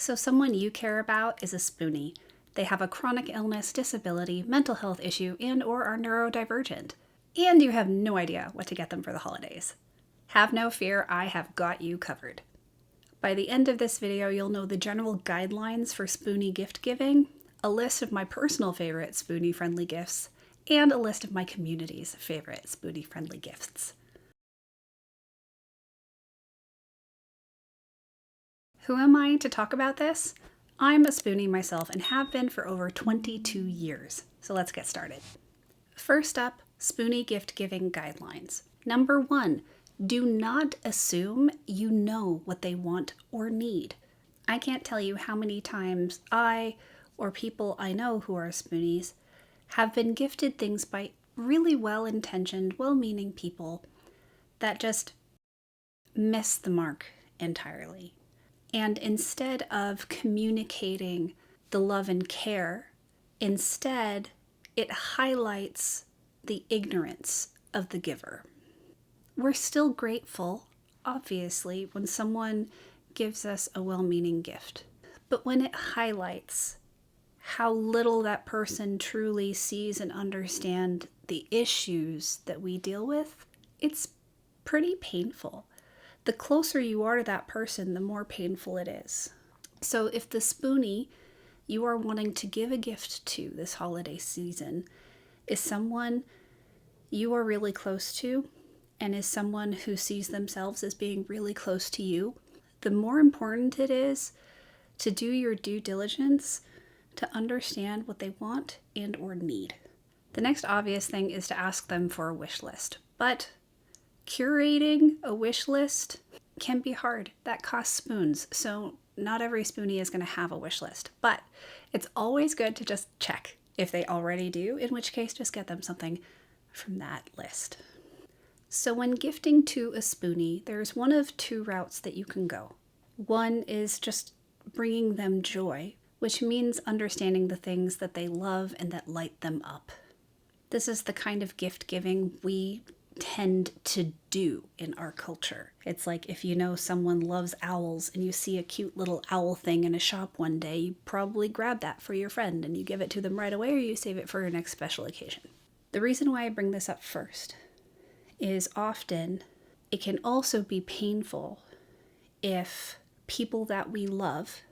So someone you care about is a Spoonie. They have a chronic illness, disability, mental health issue, and/or are neurodivergent. And you have no idea what to get them for the holidays. Have no fear, I have got you covered. By the end of this video, you'll know the general guidelines for Spoonie gift giving, a list of my personal favorite Spoonie-friendly gifts, and a list of my community's favorite Spoonie-friendly gifts. Who am I to talk about this? I'm a Spoonie myself and have been for over 22 years. So let's get started. First up, Spoonie gift giving guidelines. Number 1, do not assume you know what they want or need. I can't tell you how many times I, or people I know who are Spoonies, have been gifted things by really well-intentioned, well-meaning people that just miss the mark entirely. And instead of communicating the love and care, instead it highlights the ignorance of the giver. We're still grateful, obviously, when someone gives us a well-meaning gift. But when it highlights how little that person truly sees and understands the issues that we deal with, it's pretty painful. The closer you are to that person, the more painful it is. So if the Spoonie you are wanting to give a gift to this holiday season is someone you are really close to and is someone who sees themselves as being really close to you, the more important it is to do your due diligence to understand what they want and or need. The next obvious thing is to ask them for a wish list, but curating a wish list can be hard. That costs spoons, so not every Spoonie is going to have a wish list, but it's always good to just check if they already do, in which case just get them something from that list. So when gifting to a Spoonie, there's one of 2 routes that you can go. One is just bringing them joy, which means understanding the things that they love and that light them up. This is the kind of gift giving we tend to do in our culture. It's like if you know someone loves owls and you see a cute little owl thing in a shop one day, you probably grab that for your friend and you give it to them right away, or you save it for your next special occasion. The reason why I bring this up first is often it can also be painful if people that we love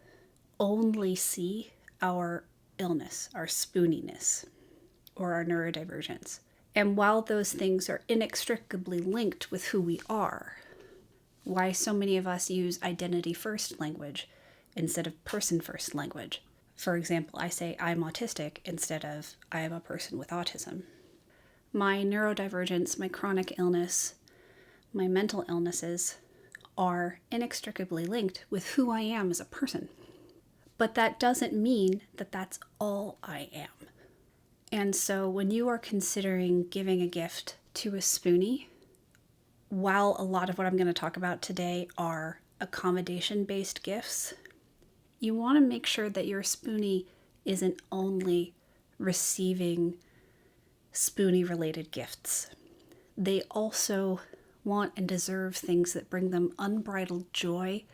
only see our illness, our spooniness, or our neurodivergence. And while those things are inextricably linked with who we are, why so many of us use identity-first language instead of person-first language. For example, I say I'm autistic instead of I am a person with autism. My neurodivergence, my chronic illness, my mental illnesses are inextricably linked with who I am as a person. But that doesn't mean that that's all I am. And so when you are considering giving a gift to a Spoonie, while a lot of what I'm going to talk about today are accommodation-based gifts, you want to make sure that your Spoonie isn't only receiving Spoonie-related gifts. They also want and deserve things that bring them unbridled joy,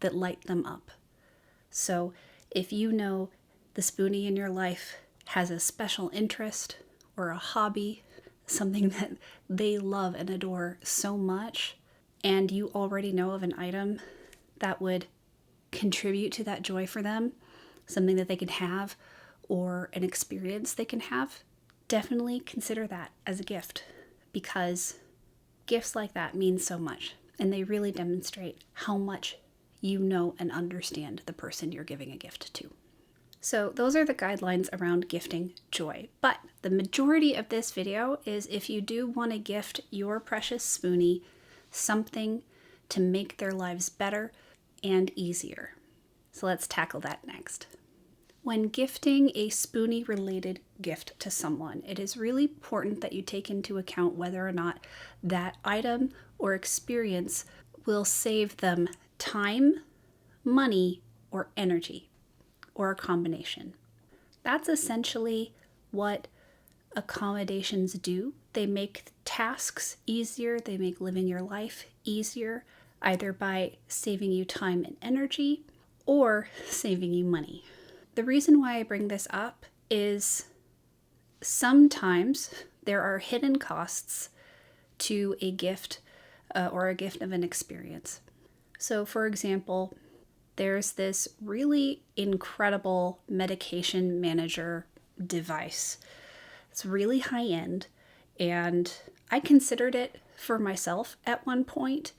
that light them up. So if you know the Spoonie in your life has a special interest or a hobby, something that they love and adore so much, and you already know of an item that would contribute to that joy for them, something that they can have or an experience they can have, definitely consider that as a gift, because gifts like that mean so much and they really demonstrate how much you know and understand the person you're giving a gift to. So those are the guidelines around gifting joy. But the majority of this video is if you do want to gift your precious Spoonie something to make their lives better and easier. So let's tackle that next. When gifting a Spoonie-related gift to someone, it is really important that you take into account whether or not that item or experience will save them time, money, or energy, or a combination. That's essentially what accommodations do. They make tasks easier, they make living your life easier, either by saving you time and energy, or saving you money. The reason why I bring this up is sometimes there are hidden costs to a gift or a gift of an experience. So for example, there's this really incredible medication manager device. It's really high end, and I considered it for myself at one point,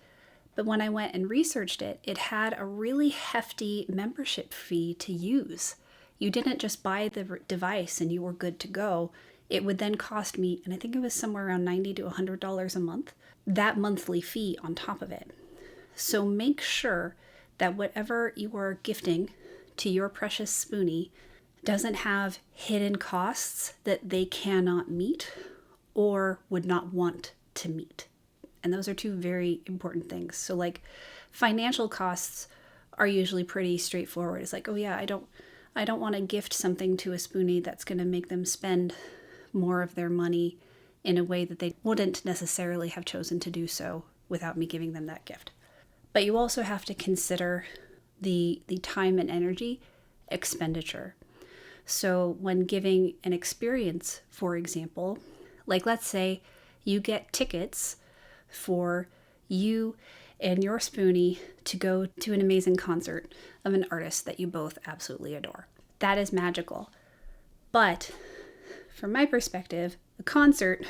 but when I went and researched it, it had a really hefty membership fee to use. You didn't just buy the device and you were good to go. It would then cost me, and I think it was somewhere around $90 to $100 a month, that monthly fee on top of it. So make sure that whatever you are gifting to your precious Spoonie doesn't have hidden costs that they cannot meet or would not want to meet. And those are two very important things. So like financial costs are usually pretty straightforward. It's like, oh yeah, I don't want to gift something to a Spoonie that's going to make them spend more of their money in a way that they wouldn't necessarily have chosen to do so without me giving them that gift. But you also have to consider the time and energy expenditure. So when giving an experience, for example, like let's say you get tickets for you and your Spoonie to go to an amazing concert of an artist that you both absolutely adore. That is magical. But from my perspective, a concert,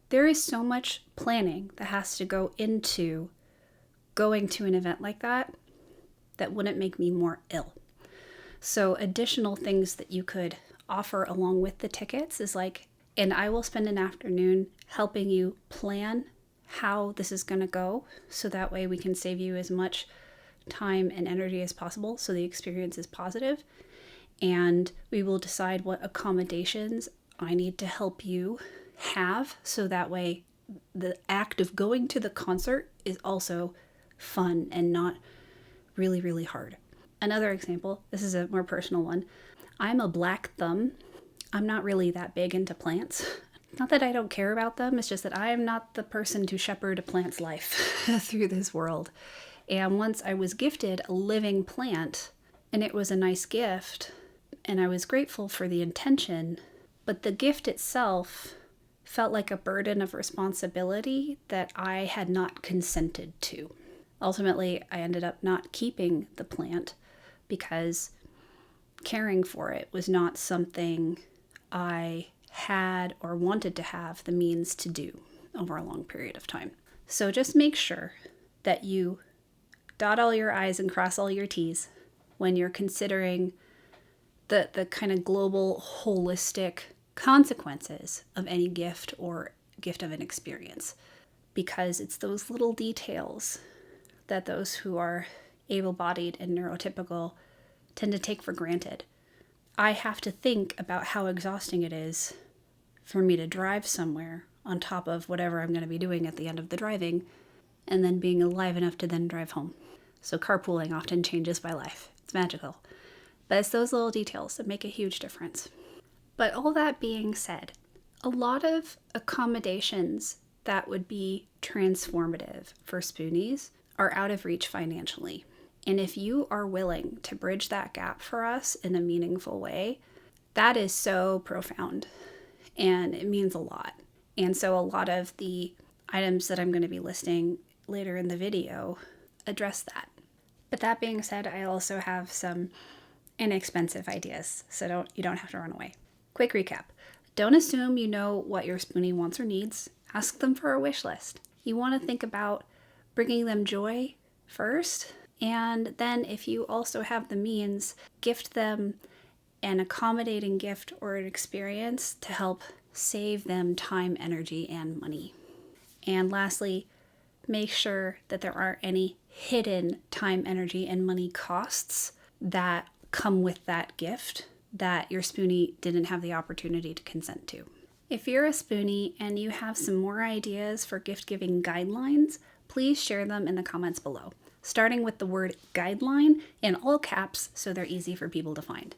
there is so much planning that has to go into going to an event like that wouldn't make me more ill. So additional things that you could offer along with the tickets is like, and I will spend an afternoon helping you plan how this is going to go, so that way we can save you as much time and energy as possible so the experience is positive. And we will decide what accommodations I need to help you have, so that way the act of going to the concert is also fun and not really, really hard. Another example, this is a more personal one. I'm a black thumb. I'm not really that big into plants. Not that I don't care about them, it's just that I am not the person to shepherd a plant's life through this world. And once I was gifted a living plant, and it was a nice gift, and I was grateful for the intention, but the gift itself felt like a burden of responsibility that I had not consented to. Ultimately, I ended up not keeping the plant because caring for it was not something I had or wanted to have the means to do over a long period of time. So just make sure that you dot all your I's and cross all your T's when you're considering the kind of global, holistic consequences of any gift or gift of an experience. Because it's those little details that those who are able-bodied and neurotypical tend to take for granted. I have to think about how exhausting it is for me to drive somewhere on top of whatever I'm going to be doing at the end of the driving, and then being alive enough to then drive home. So carpooling often changes my life. It's magical. But it's those little details that make a huge difference. But all that being said, a lot of accommodations that would be transformative for Spoonies are out of reach financially. And if you are willing to bridge that gap for us in a meaningful way, that is so profound and it means a lot. And so a lot of the items that I'm going to be listing later in the video address that. But that being said, I also have some inexpensive ideas, so you don't have to run away. Quick recap. Don't assume you know what your Spoonie wants or needs. Ask them for a wish list. You want to think about bringing them joy first, and then if you also have the means, gift them an accommodating gift or an experience to help save them time, energy, and money. And lastly, make sure that there aren't any hidden time, energy, and money costs that come with that gift that your Spoonie didn't have the opportunity to consent to. If you're a Spoonie and you have some more ideas for gift-giving guidelines, please share them in the comments below, starting with the word guideline in all caps so they're easy for people to find.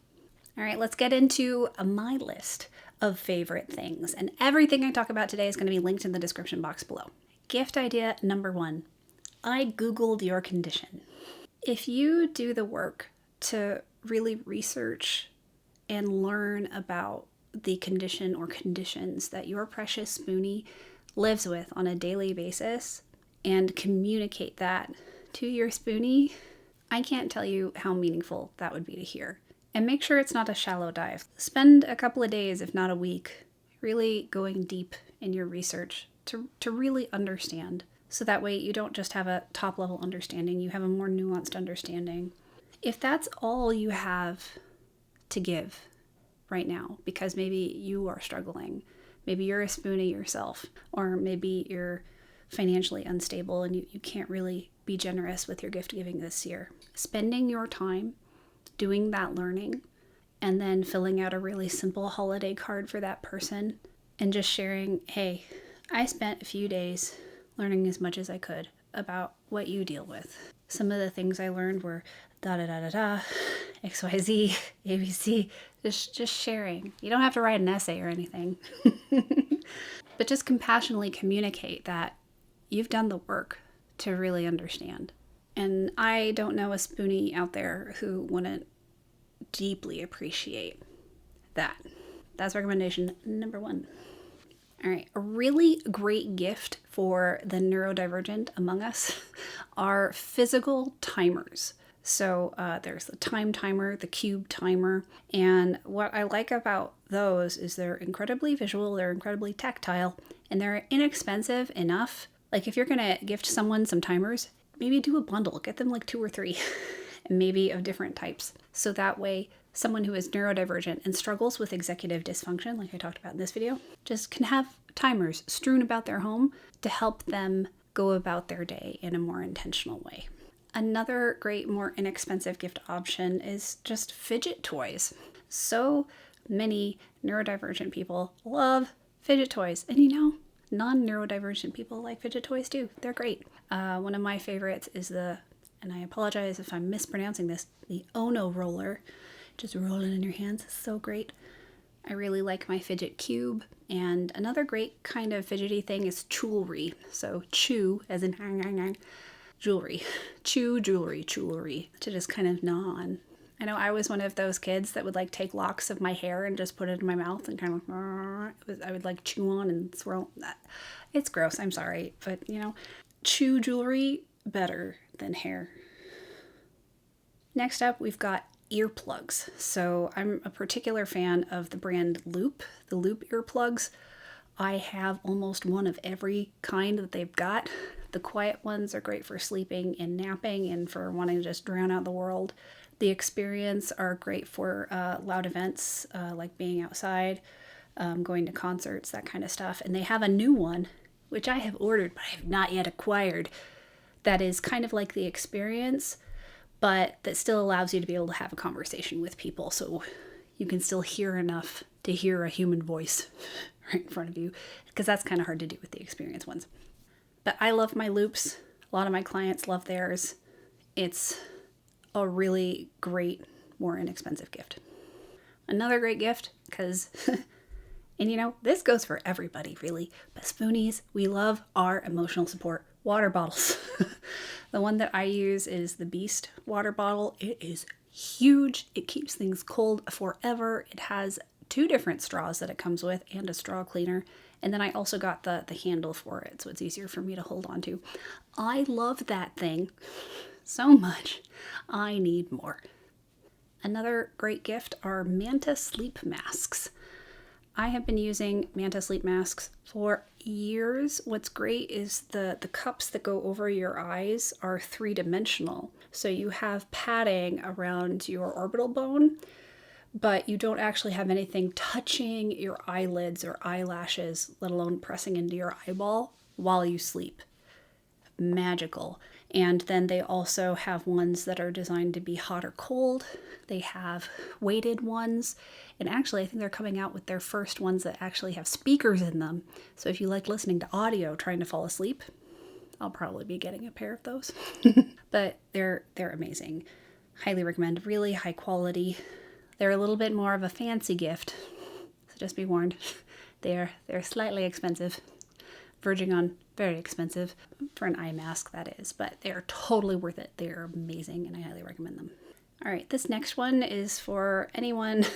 All right, let's get into my list of favorite things. And everything I talk about today is going to be linked in the description box below. Gift idea number 1. I Googled your condition. If you do the work to really research and learn about the condition or conditions that your precious Spoonie lives with on a daily basis and communicate that to your Spoonie, I can't tell you how meaningful that would be to hear. And make sure it's not a shallow dive. Spend a couple of days, if not a week, really going deep in your research to really understand. So that way you don't just have a top level understanding, you have a more nuanced understanding. If that's all you have to give right now, because maybe you are struggling, maybe you're a Spoonie yourself, or maybe you're financially unstable and you can't really be generous with your gift giving this year, spending your time doing that learning and then filling out a really simple holiday card for that person and just sharing, hey, I spent a few days learning as much as I could about what you deal with. Some of the things I learned were XYZ, ABC, just sharing. You don't have to write an essay or anything, but just compassionately communicate that you've done the work to really understand. And I don't know a Spoonie out there who wouldn't deeply appreciate that. That's recommendation number 1. All right, a really great gift for the neurodivergent among us are physical timers. So there's the time timer, the cube timer, and what I like about those is they're incredibly visual, they're incredibly tactile, and they're inexpensive enough. Like if you're gonna gift someone some timers, maybe do a bundle, get them like 2 or 3, and maybe of different types. So that way someone who is neurodivergent and struggles with executive dysfunction, like I talked about in this video, just can have timers strewn about their home to help them go about their day in a more intentional way. Another great, more inexpensive gift option is just fidget toys. So many neurodivergent people love fidget toys, and non-neurodivergent people like fidget toys too. They're great. One of my favorites is and I apologize if I'm mispronouncing this, the Ono roller. Just rolling in your hands is so great. I really like my fidget cube. And another great kind of fidgety thing is Chewelry. So chew as in jewelry. Chew, jewelry, to just kind of gnaw on. I know I was one of those kids that would like take locks of my hair and just put it in my mouth and kind of, I would like chew on and swirl. It's gross, I'm sorry. But chew jewelry better than hair. Next up, we've got earplugs. So I'm a particular fan of the brand Loop, the Loop earplugs. I have almost one of every kind that they've got. The quiet ones are great for sleeping and napping and for wanting to just drown out the world. The Experience are great for loud events like being outside, going to concerts, that kind of stuff. And they have a new one, which I have ordered but I have not yet acquired, that is kind of like the Experience, but that still allows you to be able to have a conversation with people so you can still hear enough to hear a human voice right in front of you, because that's kind of hard to do with the Experience ones. But I love my Loops. A lot of my clients love theirs. It's a really great, more inexpensive gift. Another great gift, because, and this goes for everybody really, but Spoonies, we love our emotional support water bottles. The one that I use is the Beast water bottle. It is huge. It keeps things cold forever. It has 2 different straws that it comes with and a straw cleaner. And then I also got the handle for it, so it's easier for me to hold on to. I love that thing so much. I need more. Another great gift are Manta sleep masks. I have been using Manta sleep masks for years. What's great is the cups that go over your eyes are 3-dimensional. So you have padding around your orbital bone, but you don't actually have anything touching your eyelids or eyelashes, let alone pressing into your eyeball while you sleep. Magical. And then they also have ones that are designed to be hot or cold. They have weighted ones. And actually, I think they're coming out with their first ones that actually have speakers in them. So if you like listening to audio trying to fall asleep, I'll probably be getting a pair of those. But they're amazing. Highly recommend. Really high quality. They're a little bit more of a fancy gift. So just be warned. They're slightly expensive. Verging on Very expensive for an eye mask, that is, but they're totally worth it. They're amazing and I highly recommend them. All right, this next one is for anyone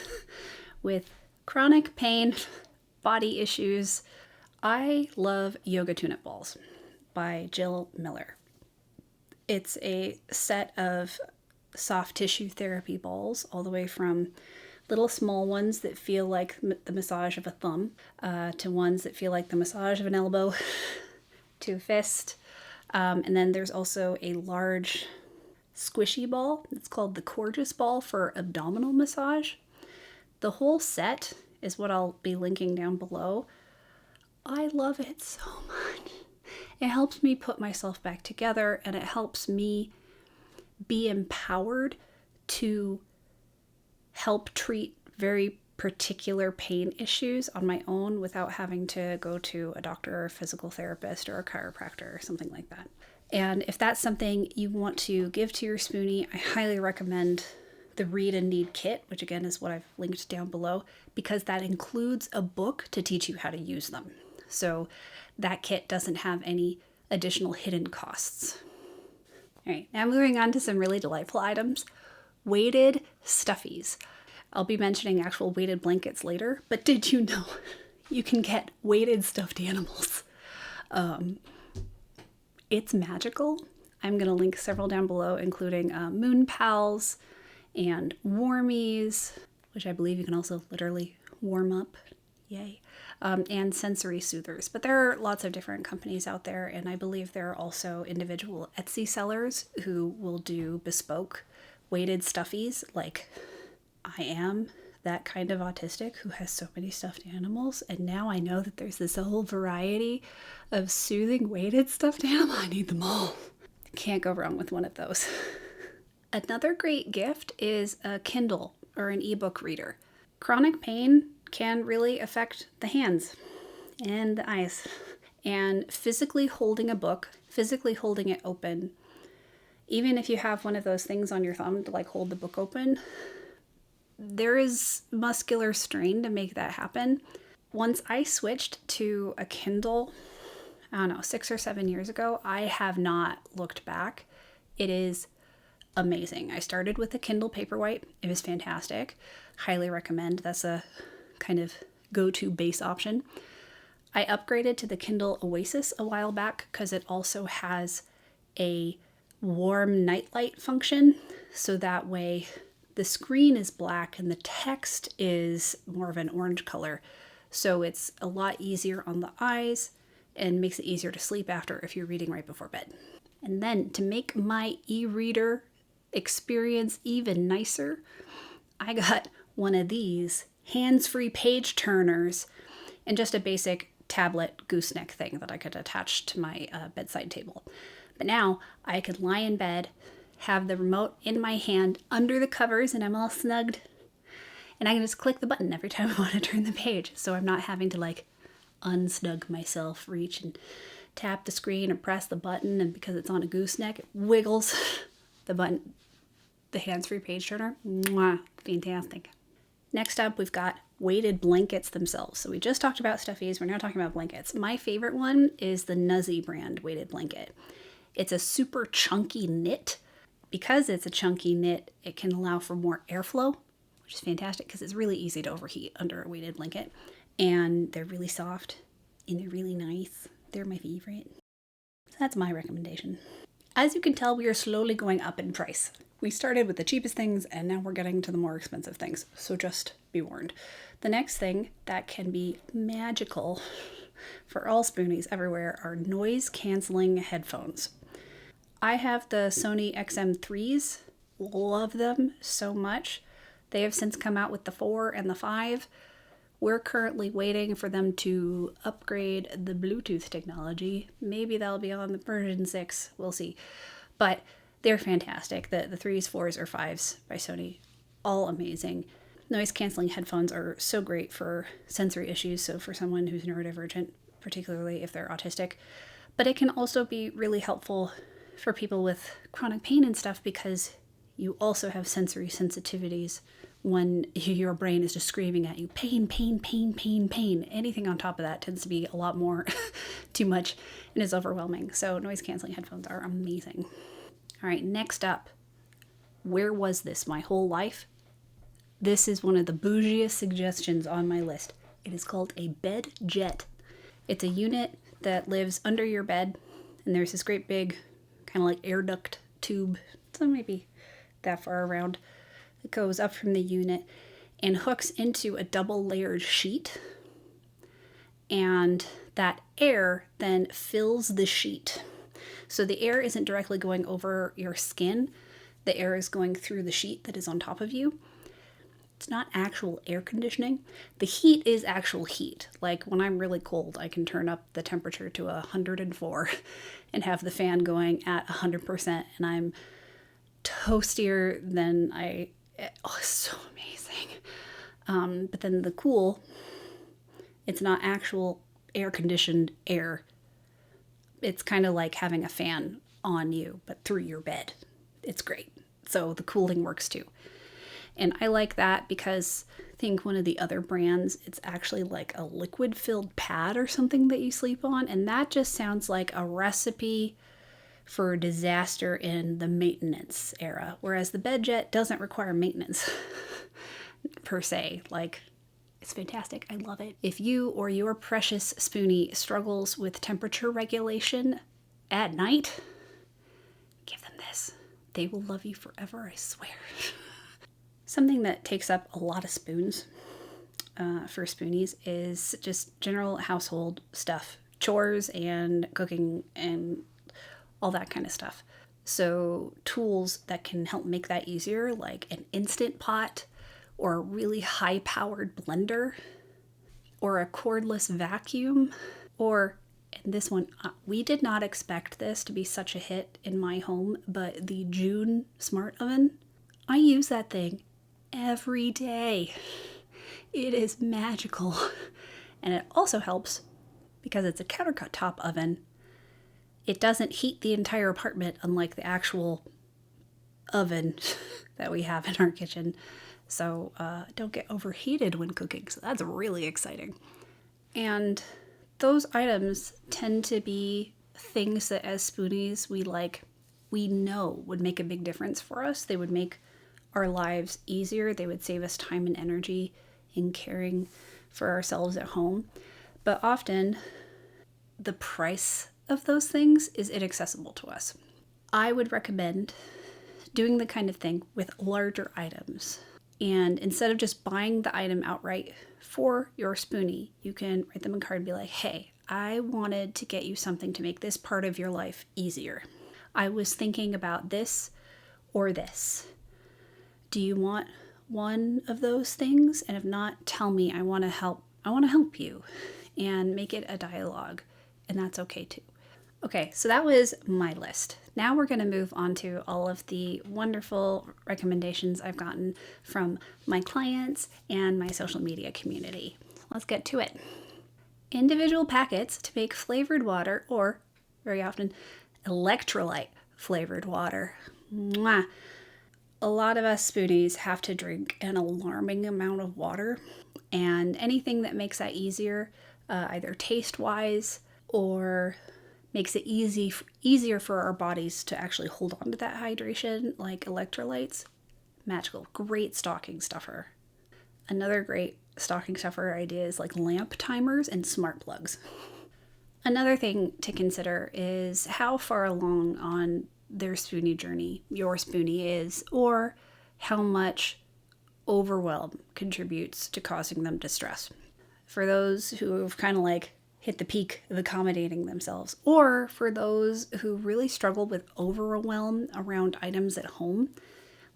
with chronic pain, body issues. I love Yoga Tune-Up Balls by Jill Miller. It's a set of soft tissue therapy balls, all the way from little small ones that feel like the massage of a thumb, to ones that feel like the massage of an elbow, to a fist. And then there's also a large squishy ball. It's called the Gorgeous Ball for abdominal massage. The whole set is what I'll be linking down below. I love it so much. It helps me put myself back together, and it helps me be empowered to help treat very particular pain issues on my own without having to go to a doctor or a physical therapist or a chiropractor or something like that. And if that's something you want to give to your Spoonie, I highly recommend the Read and Need Kit, which again is what I've linked down below, because that includes a book to teach you how to use them. So that kit doesn't have any additional hidden costs. All right, now moving on to some really delightful items. Weighted stuffies. I'll be mentioning actual weighted blankets later, but did you know you can get weighted stuffed animals? It's magical. I'm going to link several down below, including Moon Pals and Warmies, which I believe you can also literally warm up. Yay. And sensory soothers. But there are lots of different companies out there, and I believe there are also individual Etsy sellers who will do bespoke weighted stuffies. Like, I am that kind of autistic who has so many stuffed animals, and now I know that there's this whole variety of soothing weighted stuffed animal. I need them all. Can't go wrong with one of those. Another great gift is a Kindle or an ebook reader. Chronic pain can really affect the hands and the eyes. And physically holding a book, physically holding it open, even if you have one of those things on your thumb to like hold the book open, there is muscular strain to make that happen. Once I switched to a Kindle, I don't know, 6 or 7 years ago, I have not looked back. It is amazing. I started with the Kindle Paperwhite. It was fantastic. Highly recommend. That's a kind of go-to base option. I upgraded to the Kindle Oasis a while back because it also has a warm nightlight function. So that way the screen is black and the text is more of an orange color. So it's a lot easier on the eyes and makes it easier to sleep after if you're reading right before bed. And then to make my e-reader experience even nicer, I got one of these hands-free page turners and just a basic tablet gooseneck thing that I could attach to my bedside table. But now I could lie in bed, have the remote in my hand under the covers, and I'm all snugged, and I can just click the button every time I want to turn the page, so I'm not having to like unsnug myself, reach and tap the screen or press the button, and because it's on a gooseneck, it wiggles the button. The hands-free page turner, mwah, fantastic. Next up, we've got weighted blankets themselves. So we just talked about stuffies, we're now talking about blankets. My favorite one is the Nuzzy brand weighted blanket. It's a super chunky knit. Because it's a chunky knit, it can allow for more airflow, which is fantastic because it's really easy to overheat under a weighted blanket. And they're really soft and they're really nice. They're my favorite. So that's my recommendation. As you can tell, we are slowly going up in price. We started with the cheapest things and now we're getting to the more expensive things. So just be warned. The next thing that can be magical for all Spoonies everywhere are noise canceling headphones. I have the Sony XM3s. Love them so much. They have since come out with the 4 and the 5. We're currently waiting for them to upgrade the Bluetooth technology. Maybe that'll be on the version 6. We'll see. But they're fantastic. The 3s, 4s, or 5s by Sony, all amazing. Noise canceling headphones are so great for sensory issues. So for someone who's neurodivergent, particularly if they're autistic. But it can also be really helpful for people with chronic pain and stuff because you also have sensory sensitivities when your brain is just screaming at you, pain, pain, pain, pain, pain. Anything on top of that tends to be a lot more too much and is overwhelming. So noise canceling headphones are amazing. All right, next up, where was this my whole life? This is one of the bougiest suggestions on my list. It is called a bed jet. It's a unit that lives under your bed, and there's this great big kind of like air duct tube, so maybe that far around, that goes up from the unit and hooks into a double layered sheet. And that air then fills the sheet. So the air isn't directly going over your skin. The air is going through the sheet that is on top of you. It's not actual air conditioning. The heat is actual heat. Like when I'm really cold, I can turn up the temperature to 104 and have the fan going at 100%, and I'm toastier than oh, it's so amazing. But then the cool, it's not actual air conditioned air. It's kind of like having a fan on you, but through your bed. It's great. So the cooling works too. And I like that because I think one of the other brands, it's actually like a liquid filled pad or something that you sleep on. And that just sounds like a recipe for disaster in the maintenance era. Whereas the bed jet doesn't require maintenance per se. Like, it's fantastic. I love it. If you or your precious Spoonie struggles with temperature regulation at night, give them this. They will love you forever, I swear. Something that takes up a lot of spoons for Spoonies is just general household stuff, chores and cooking and all that kind of stuff. So tools that can help make that easier, like an Instant Pot or a really high-powered blender or a cordless vacuum, or, and this one, we did not expect this to be such a hit in my home, but the June smart oven, I use that thing every day. It is magical. And it also helps because it's a countertop oven. It doesn't heat the entire apartment, unlike the actual oven that we have in our kitchen. So don't get overheated when cooking. So that's really exciting. And those items tend to be things that as Spoonies we know would make a big difference for us. They would make our lives easier. They would save us time and energy in caring for ourselves at home. But often the price of those things is inaccessible to us. I would recommend doing the kind of thing with larger items. And instead of just buying the item outright for your Spoonie, you can write them a card and be like, hey, I wanted to get you something to make this part of your life easier. I was thinking about this or this. Do you want one of those things? And if not, tell me. I want to help you, and make it a dialogue, and that's okay too. Okay, so that was my list. Now we're going to move on to all of the wonderful recommendations I've gotten from my clients and my social media community. Let's get to it. Individual packets to make flavored water, or very often electrolyte flavored water. Mwah. A lot of us Spoonies have to drink an alarming amount of water, and anything that makes that easier, either taste-wise or makes it easier for our bodies to actually hold on to that hydration, like electrolytes, magical. Great stocking stuffer. Another great stocking stuffer idea is like lamp timers and smart plugs. Another thing to consider is how far along on their Spoonie journey your Spoonie is, or how much overwhelm contributes to causing them distress. For those who have kind of like hit the peak of accommodating themselves, or for those who really struggle with overwhelm around items at home,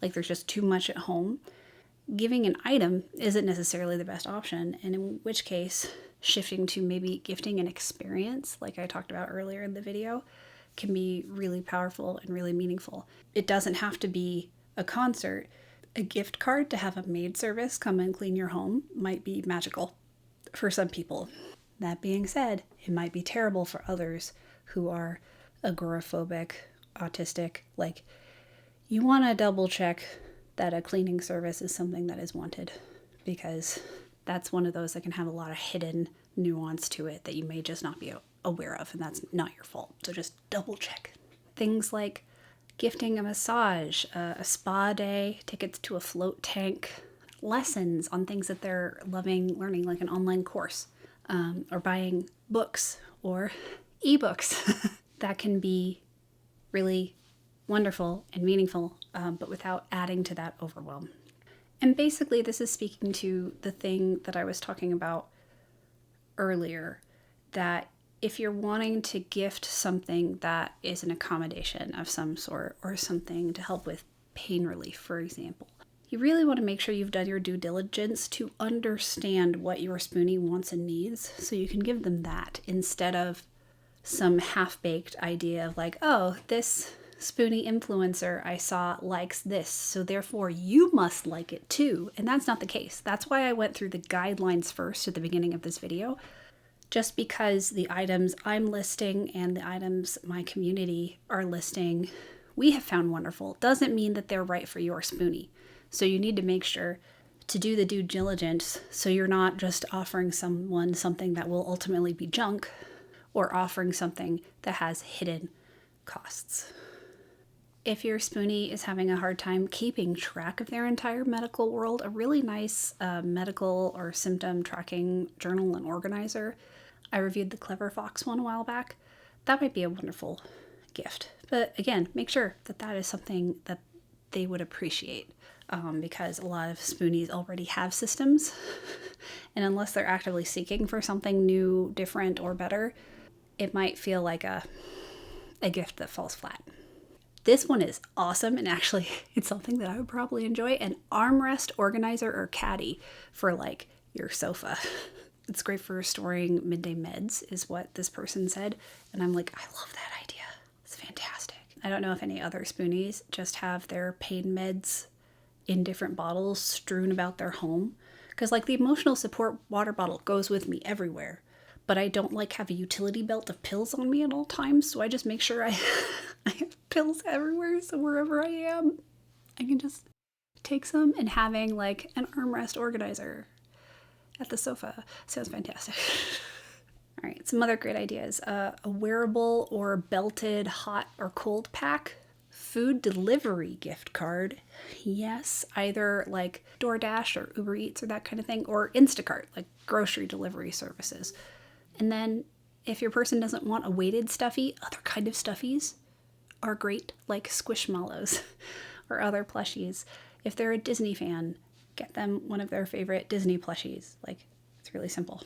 like there's just too much at home, giving an item isn't necessarily the best option, and in which case shifting to maybe gifting an experience, like I talked about earlier in the video, can be really powerful and really meaningful. It doesn't have to be a concert. A gift card to have a maid service come and clean your home might be magical for some people. That being said, it might be terrible for others who are agoraphobic, autistic. Like, you want to double check that a cleaning service is something that is wanted, because that's one of those that can have a lot of hidden nuance to it that you may just not be aware of, and that's not your fault. So just double check. Things like gifting a massage, a spa day, tickets to a float tank, lessons on things that they're loving learning, like an online course, or buying books or eBooks. That can be really wonderful and meaningful, but without adding to that overwhelm. And basically, this is speaking to the thing that I was talking about earlier, that if you're wanting to gift something that is an accommodation of some sort, or something to help with pain relief, for example, you really want to make sure you've done your due diligence to understand what your Spoonie wants and needs, so you can give them that instead of some half-baked idea of like, oh, this Spoonie influencer I saw likes this, so therefore you must like it too. And that's not the case. That's why I went through the guidelines first at the beginning of this video. Just because the items I'm listing and the items my community are listing we have found wonderful doesn't mean that they're right for your Spoonie. So you need to make sure to do the due diligence so you're not just offering someone something that will ultimately be junk, or offering something that has hidden costs. If your Spoonie is having a hard time keeping track of their entire medical world, a really nice medical or symptom tracking journal and organizer, I reviewed the Clever Fox one a while back, that might be a wonderful gift. But again, make sure that that is something that they would appreciate, because a lot of Spoonies already have systems, and unless they're actively seeking for something new, different, or better, it might feel like a gift that falls flat. This one is awesome, and actually it's something that I would probably enjoy, an armrest organizer or caddy for like your sofa. It's great for storing midday meds is what this person said, and I'm like, I love that idea. It's fantastic. I don't know if any other Spoonies just have their pain meds in different bottles strewn about their home, because like the emotional support water bottle goes with me everywhere, but I don't like have a utility belt of pills on me at all times, so I just make sure I have pills everywhere, so wherever I am, I can just take some, and having like an armrest organizer at the sofa sounds fantastic. All right, some other great ideas. A wearable or belted hot or cold pack, food delivery gift card. Yes, either like DoorDash or Uber Eats or that kind of thing, or Instacart, like grocery delivery services. And then if your person doesn't want a weighted stuffy, other kind of stuffies are great, like Squishmallows or other plushies. If they're a Disney fan, get them one of their favorite Disney plushies. Like, it's really simple.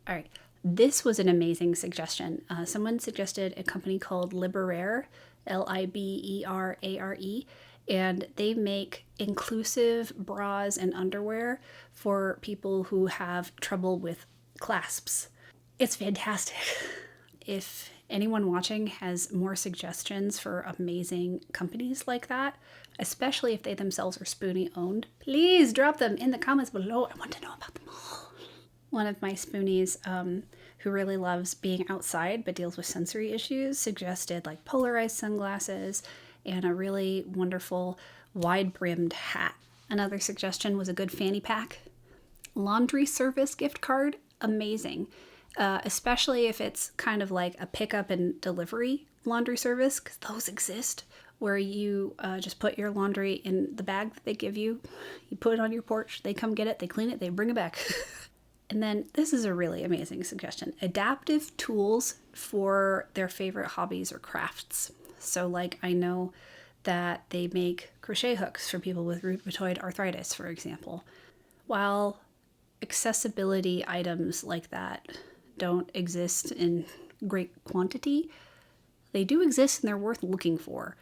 All right, this was an amazing suggestion. Someone suggested a company called Liberare, Liberare, and they make inclusive bras and underwear for people who have trouble with clasps. It's fantastic. If anyone watching has more suggestions for amazing companies like that, especially if they themselves are Spoonie owned, please drop them in the comments below. I want to know about them all. One of my Spoonies, who really loves being outside but deals with sensory issues, suggested like Polarized Sunglasses and a really wonderful wide brimmed hat. Another suggestion was a good fanny pack. Laundry service gift card, amazing. Especially if it's kind of like a pickup and delivery laundry service, because those exist, where you just put your laundry in the bag that they give you, you put it on your porch, they come get it, they clean it, they bring it back. And then this is a really amazing suggestion, adaptive tools for their favorite hobbies or crafts. So like I know that they make crochet hooks for people with rheumatoid arthritis, for example. While accessibility items like that don't exist in great quantity, they do exist and they're worth looking for.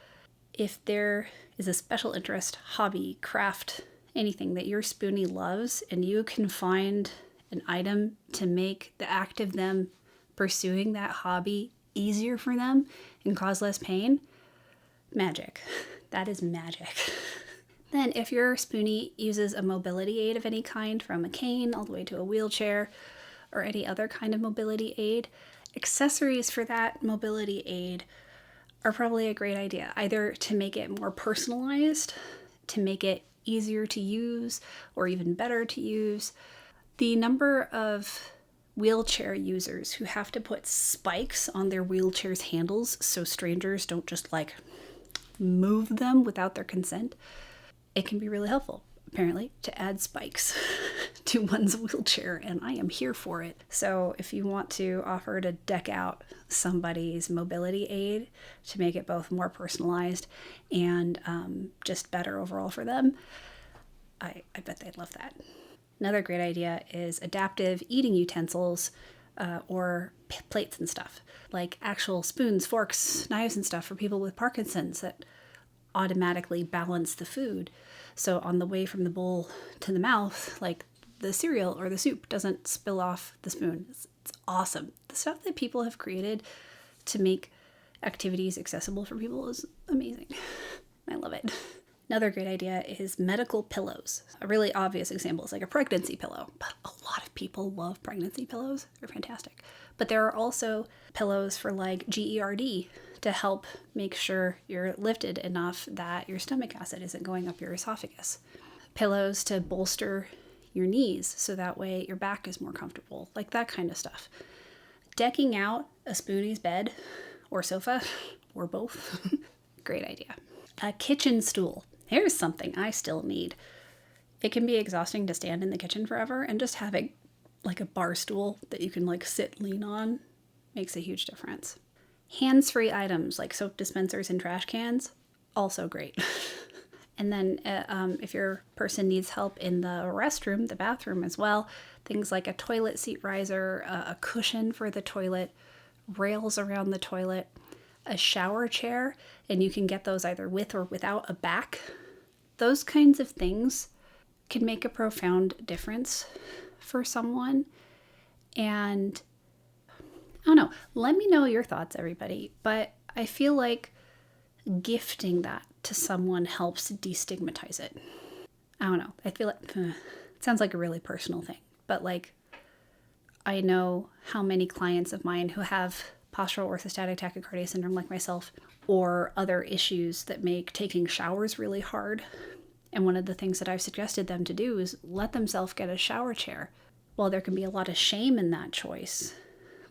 If there is a special interest, hobby, craft, anything that your Spoonie loves, and you can find an item to make the act of them pursuing that hobby easier for them and cause less pain, magic. That is magic. Then if your Spoonie uses a mobility aid of any kind, from a cane all the way to a wheelchair or any other kind of mobility aid, accessories for that mobility aid are probably a great idea, either to make it more personalized to make it easier to use or even better to use. The number of wheelchair users who have to put spikes on their wheelchair's handles so strangers don't just like move them without their consent, it can be really helpful, apparently, to add spikes to one's wheelchair, and I am here for it. So if you want to offer to deck out somebody's mobility aid to make it both more personalized and just better overall for them, I bet they'd love that. Another great idea is adaptive eating utensils or plates and stuff, like actual spoons, forks, knives and stuff for people with Parkinson's that automatically balance the food. So on the way from the bowl to the mouth, like the cereal or the soup doesn't spill off the spoon. It's awesome. The stuff that people have created to make activities accessible for people is amazing. I love it. Another great idea is medical pillows. A really obvious example is like a pregnancy pillow, but a lot of people love pregnancy pillows. They're fantastic. But there are also pillows for like GERD to help make sure you're lifted enough that your stomach acid isn't going up your esophagus. Pillows to bolster your knees so that way your back is more comfortable, like that kind of stuff. Decking out a Spoonie's bed or sofa or both, great idea. A kitchen stool. Here's something I still need. It can be exhausting to stand in the kitchen forever, and just having like a bar stool that you can like sit, lean on makes a huge difference. Hands-free items like soap dispensers and trash cans, also great. And then if your person needs help in the restroom, the bathroom as well, things like a toilet seat riser, a cushion for the toilet, rails around the toilet, a shower chair, and you can get those either with or without a back. Those kinds of things can make a profound difference for someone. And I don't know, let me know your thoughts, everybody, but I feel like gifting that to someone helps destigmatize it. I don't know, I feel like it sounds like a really personal thing, but like I know how many clients of mine who have postural orthostatic tachycardia syndrome like myself, or other issues that make taking showers really hard. And one of the things that I've suggested them to do is let themselves get a shower chair. While there can be a lot of shame in that choice,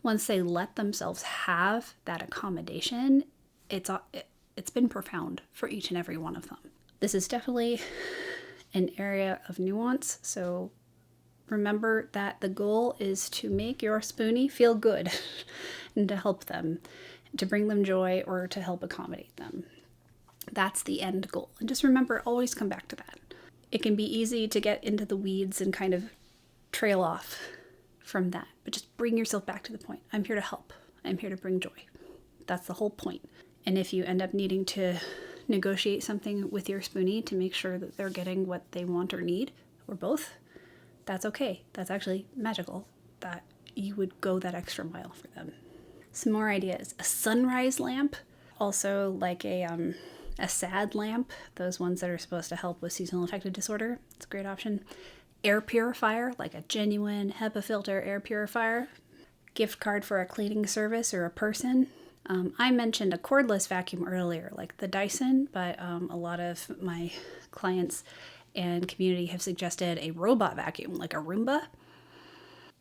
once they let themselves have that accommodation, it's been profound for each and every one of them. This is definitely an area of nuance, so remember that the goal is to make your Spoonie feel good and to help them, to bring them joy, or to help accommodate them. That's the end goal. And just remember, always come back to that. It can be easy to get into the weeds and kind of trail off from that, but just bring yourself back to the point. I'm here to help. I'm here to bring joy. That's the whole point. And if you end up needing to negotiate something with your Spoonie to make sure that they're getting what they want or need, or both, that's okay. That's actually magical that you would go that extra mile for them. Some more ideas. A sunrise lamp, also like a SAD lamp, those ones that are supposed to help with seasonal affective disorder. It's a great option. Air purifier, like a genuine HEPA filter air purifier. Gift card for a cleaning service or a person. I mentioned a cordless vacuum earlier, like the Dyson, but a lot of my clients and community have suggested a robot vacuum, like a Roomba.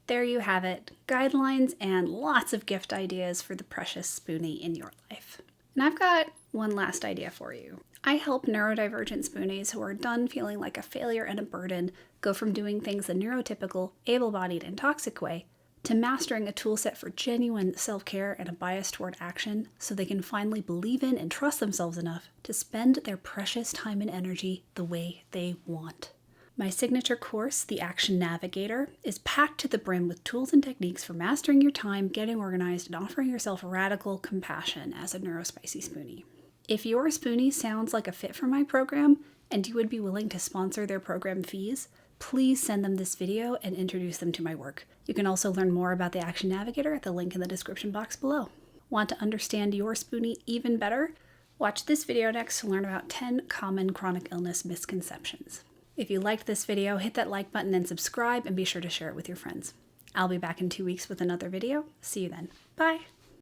There you have it, guidelines and lots of gift ideas for the precious Spoonie in your life. And I've got one last idea for you. I help neurodivergent Spoonies who are done feeling like a failure and a burden go from doing things the neurotypical, able-bodied, and toxic way to mastering a toolset for genuine self-care and a bias toward action so they can finally believe in and trust themselves enough to spend their precious time and energy the way they want. My signature course, The Action Navigator, is packed to the brim with tools and techniques for mastering your time, getting organized, and offering yourself radical compassion as a neurospicy Spoonie. If your Spoonie sounds like a fit for my program, and you would be willing to sponsor their program fees, please send them this video and introduce them to my work. You can also learn more about the Action Navigator at the link in the description box below. Want to understand your Spoonie even better? Watch this video next to learn about 10 common chronic illness misconceptions. If you liked this video, hit that like button and subscribe, and be sure to share it with your friends. I'll be back in 2 weeks with another video. See you then. Bye!